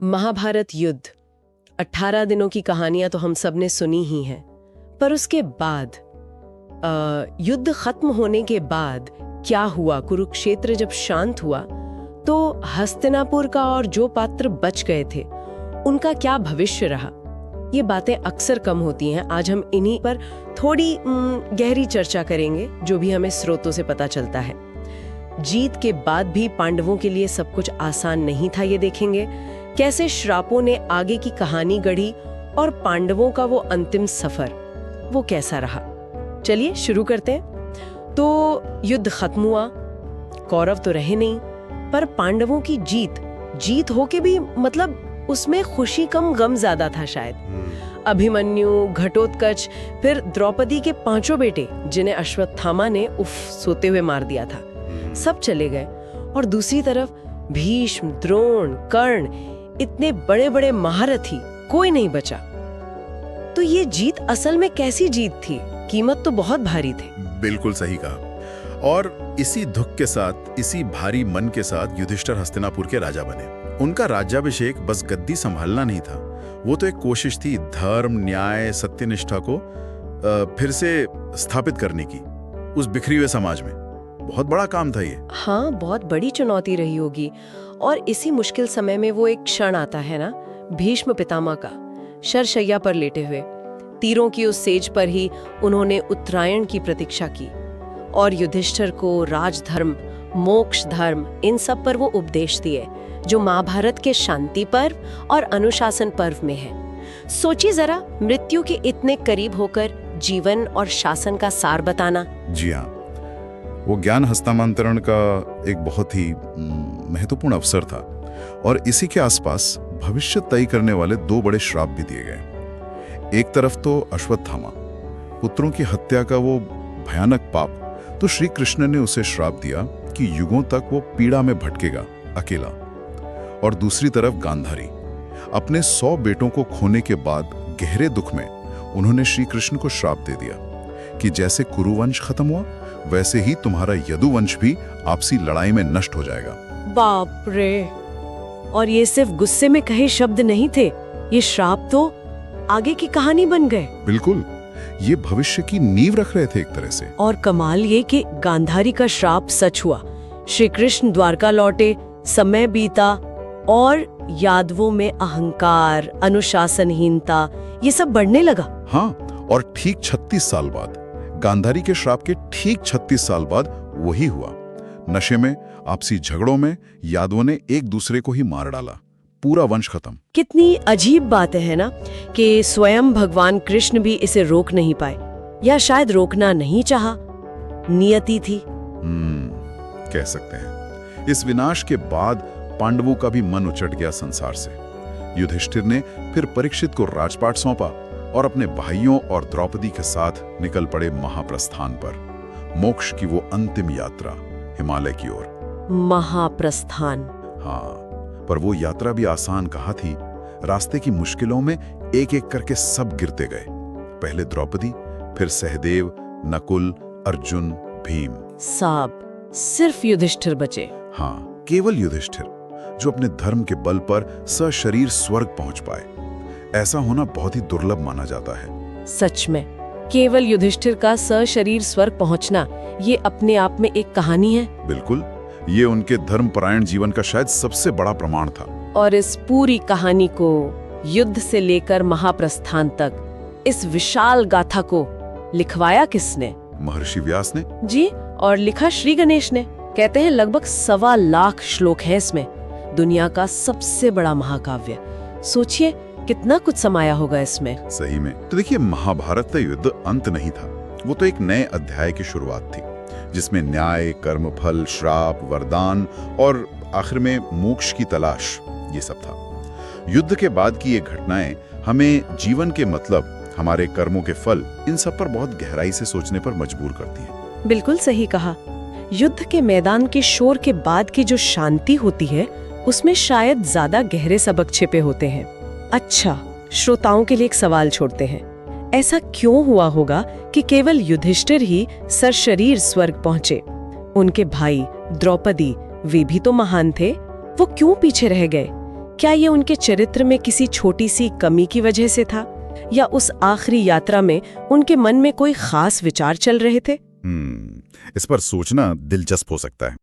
महाभारत युद्ध 18 दिनों की कहानियां तो हम सब ने सुनी ही हैं, पर उसके बाद युद्ध खत्म होने के बाद क्या हुआ? कुरुक्षेत्र जब शांत हुआ तो हस्तिनापुर का और जो पात्र बच गए थे उनका क्या भविष्य रहा? ये बातें अक्सर कम होती हैं। आज हम इन्हीं पर थोड़ी गहरी चर्चा करेंगे, जो भी हमें स्रोतों से पता चलता है। जीत के बाद भी पांडवों के लिए सब कुछ आसान नहीं था, ये देखेंगे। कैसे श्रापों ने आगे की कहानी गढ़ी और पांडवों का वो अंतिम सफर वो कैसा रहा। चलिए शुरू करते हैं। तो युद्ध खत्म हुआ, कौरव तो रहे नहीं, पर पांडवों की जीत होके भी मतलब उसमें खुशी कम गम ज्यादा था शायद। अभिमन्यु, घटोत्कच, फिर द्रौपदी के 5 बेटे जिन्हें अश्वत्थामा ने सोते हुए मार दिया था, सब चले गए। और दूसरी तरफ भीष्म, द्रोण, कर्ण, इतने बड़े बड़े महारथी, कोई नहीं बचा। तो ये जीत असल में कैसी जीत थी? कीमत तो बहुत भारी थी। बिल्कुल सही कहा। और इसी दुख के साथ, इसी भारी मन के साथ युधिष्ठिर हस्तिनापुर के राजा बने। उनका राज्याभिषेक बस गद्दी संभालना नहीं था, वो तो एक कोशिश थी धर्म, न्याय, सत्यनिष्ठा को फिर से स्थापित करने की उस बिखरे हुए समाज में। बहुत बड़ा काम था ये। हाँ, बहुत बड़ी चुनौती रही होगी। और इसी मुश्किल समय में वो एक क्षण आता है ना, भीष्म पितामह का, शरशैया पर लेटे हुए, तीरों की उस सेज पर ही उन्होंने उत्तरायण की प्रतीक्षा की और युधिष्ठिर को राजधर्म, मोक्ष धर्म, इन सब पर वो उपदेश दिए जो महाभारत के शांति पर्व और अनुशासन पर्व में है। सोचिए जरा, मृत्यु के इतने करीब होकर जीवन और शासन का सार बताना। जी हाँ, वो ज्ञान हस्तांतरण का एक बहुत ही महत्वपूर्ण अवसर था। और इसी के आसपास भविष्य तय करने वाले 2 बड़े श्राप भी दिए गए। एक तरफ तो अश्वत्थामा, पुत्रों की हत्या का वो भयानक पाप, तो श्री कृष्ण ने उसे श्राप दिया कि युगों तक वो पीड़ा में भटकेगा अकेला। और दूसरी तरफ गांधारी, अपने 100 बेटों को खोने के बाद गहरे दुख में उन्होंने श्री कृष्ण को श्राप दे दिया कि जैसे कुरुवंश खत्म हुआ, वैसे ही तुम्हारा यदुवंश भी आपसी लड़ाई में नष्ट हो जाएगा। बाप रे! और ये सिर्फ गुस्से में कहे शब्द नहीं थे, ये श्राप तो आगे की कहानी बन गए। बिल्कुल, ये भविष्य की नींव रख रहे थे एक तरह से। और कमाल ये कि गांधारी का श्राप सच हुआ। श्री कृष्ण द्वारका लौटे, समय बीता और यादवों में अहंकार, अनुशासनहीनता, ये सब बढ़ने लगा। हाँ, और ठीक 36 साल बाद, गांधारी के श्राप के ठीक 36 साल बाद वही हुआ। नशे में, आपसी झगड़ों में यादवों ने एक दूसरे को ही मार डाला, पूरा वंश खत्म। कितनी अजीब बात है ना, कि स्वयं भगवान कृष्ण भी इसे रोक नहीं पाए, या शायद रोकना नहीं चाहा, नियति थी। कह सकते हैं। इस विनाश के बाद पांडवों का भी मन उचट गया संसार से। युधिष्ठिर ने फिर परीक्षित को राजपाट सौंपा और अपने भाइयों और द्रौपदी के साथ निकल पड़े महाप्रस्थान पर, मोक्ष की वो अंतिम यात्रा हिमालय की ओर। महाप्रस्थान। हाँ, पर वो यात्रा भी आसान कहाँ थी। रास्ते की मुश्किलों में एक एक करके सब गिरते गए। पहले द्रौपदी, फिर सहदेव, नकुल, अर्जुन, भीम। सब सिर्फ युधिष्ठिर बचे। हाँ, केवल युधिष्ठिर, जो अपने धर्म के बल पर सशरीर स्वर्ग पहुंच पाए। ऐसा होना बहुत ही दुर्लभ माना जाता है। सच में, केवल युधिष्ठिर का सशरीर स्वर्ग पहुंचना, ये अपने आप में एक कहानी है। बिल्कुल, ये उनके धर्मपरायण जीवन का शायद सबसे बड़ा प्रमाण था। और इस पूरी कहानी को, युद्ध से लेकर महाप्रस्थान तक, इस विशाल गाथा को लिखवाया किसने? महर्षि व्यास ने। जी, और लिखा श्री गणेश ने। कहते हैं लगभग 1.25 लाख श्लोक हैं इसमें। दुनिया का सबसे बड़ा महाकाव्य। सोचिए कितना कुछ समाया होगा इसमें। सही में। तो देखिए, महाभारत का युद्ध अंत नहीं था, वो तो एक नए अध्याय की शुरुआत थी, जिसमें न्याय, कर्मफल, श्राप, वरदान और आखिर में मोक्ष की तलाश, ये सब था। युद्ध के बाद की ये घटनाएं हमें जीवन के मतलब, हमारे कर्मों के फल, इन सब पर बहुत गहराई से सोचने पर मजबूर करती हैं। बिल्कुल सही कहा। युद्ध के मैदान के शोर के बाद की जो शांति होती है, उसमें शायद ज्यादा गहरे सबक छिपे होते हैं। अच्छा, श्रोताओं के लिए एक सवाल छोड़ते हैं। ऐसा क्यों हुआ होगा कि केवल युधिष्ठिर ही सशरीर स्वर्ग पहुंचे? उनके भाई द्रौपदी, वे भी तो महान थे, वो क्यों पीछे रह गए? क्या ये उनके चरित्र में किसी छोटी सी कमी की वजह से था, या उस आखिरी यात्रा में उनके मन में कोई खास विचार चल रहे थे? इस पर सोचना दिलचस्प हो सकता है।